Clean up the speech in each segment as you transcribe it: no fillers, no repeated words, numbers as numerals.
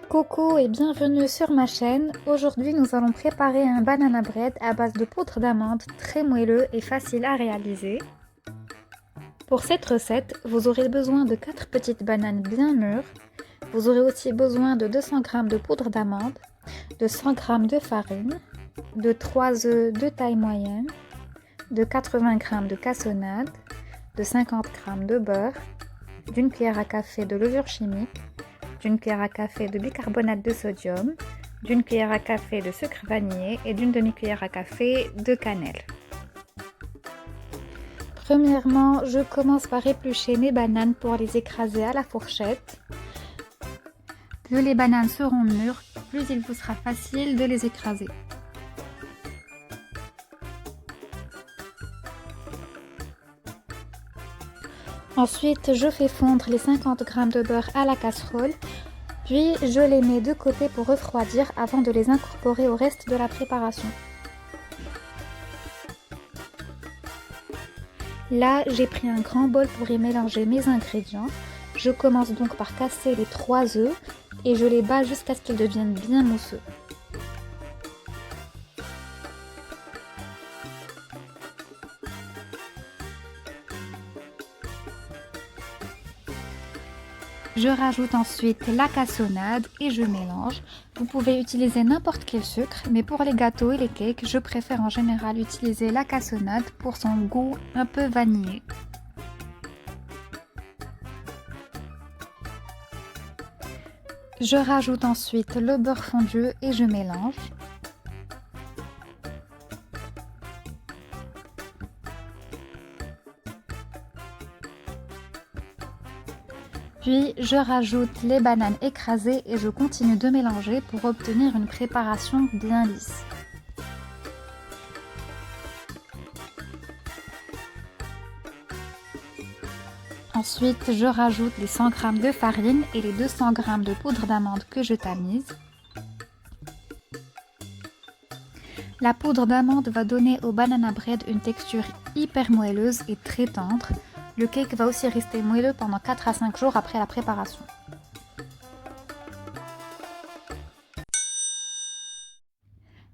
Coucou et bienvenue sur ma chaîne. Aujourd'hui nous allons préparer un banana bread à base de poudre d'amande très moelleux et facile à réaliser. Pour cette recette, vous aurez besoin de 4 petites bananes bien mûres. Vous aurez aussi besoin de 200 g de poudre d'amande, de 100 g de farine, de 3 œufs de taille moyenne, de 80 g de cassonade, de 50 g de beurre, d'une cuillère à café de levure chimique, d'une cuillère à café de bicarbonate de sodium, d'une cuillère à café de sucre vanillé et d'une demi-cuillère à café de cannelle. Premièrement, je commence par éplucher mes bananes pour les écraser à la fourchette. Plus les bananes seront mûres, plus il vous sera facile de les écraser. Ensuite, je fais fondre les 50 g de beurre à la casserole, puis je les mets de côté pour refroidir avant de les incorporer au reste de la préparation. Là, j'ai pris un grand bol pour y mélanger mes ingrédients. Je commence donc par casser les 3 œufs et je les bats jusqu'à ce qu'ils deviennent bien mousseux. Je rajoute ensuite la cassonade et je mélange. Vous pouvez utiliser n'importe quel sucre, mais pour les gâteaux et les cakes, je préfère en général utiliser la cassonade pour son goût un peu vanillé. Je rajoute ensuite le beurre fondu et je mélange. Puis je rajoute les bananes écrasées et je continue de mélanger pour obtenir une préparation bien lisse. Ensuite, je rajoute les 100 g de farine et les 200 g de poudre d'amande que je tamise. La poudre d'amande va donner au banana bread une texture hyper moelleuse et très tendre. Le cake va aussi rester moelleux pendant 4 à 5 jours après la préparation.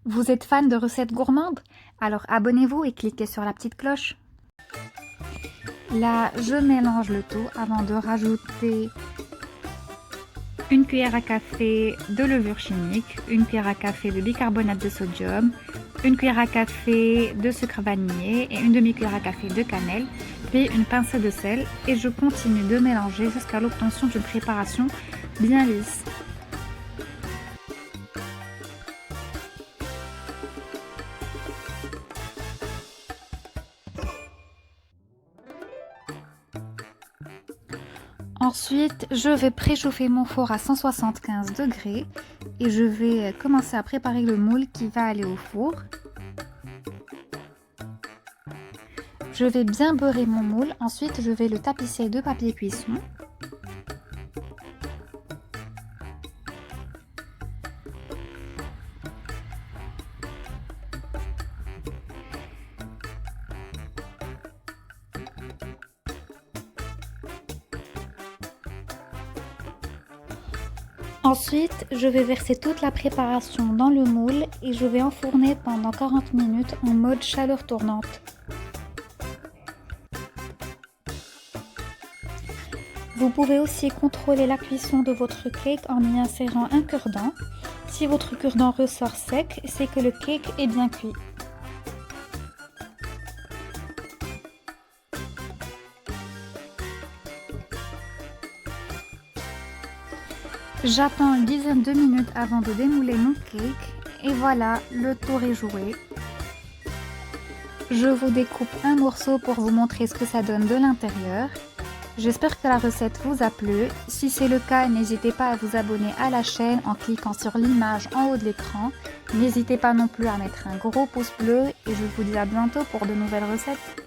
Vous êtes fan de recettes gourmandes? Alors abonnez-vous et cliquez sur la petite cloche. Là, je mélange le tout avant de rajouter une cuillère à café de levure chimique, une cuillère à café de bicarbonate de sodium, une cuillère à café de sucre vanillé et une demi-cuillère à café de cannelle, puis une pincée de sel et je continue de mélanger jusqu'à l'obtention d'une préparation bien lisse. Ensuite, je vais préchauffer mon four à 175 degrés et je vais commencer à préparer le moule qui va aller au four. Je vais bien beurrer mon moule, ensuite je vais le tapisser de papier cuisson. Ensuite, je vais verser toute la préparation dans le moule et je vais enfourner pendant 40 minutes en mode chaleur tournante. Vous pouvez aussi contrôler la cuisson de votre cake en y insérant un cure-dent. Si votre cure-dent ressort sec, c'est que le cake est bien cuit. J'attends une dizaine de minutes avant de démouler mon cake et voilà, le tour est joué. Je vous découpe un morceau pour vous montrer ce que ça donne de l'intérieur. J'espère que la recette vous a plu. Si c'est le cas, n'hésitez pas à vous abonner à la chaîne en cliquant sur l'image en haut de l'écran. N'hésitez pas non plus à mettre un gros pouce bleu et je vous dis à bientôt pour de nouvelles recettes.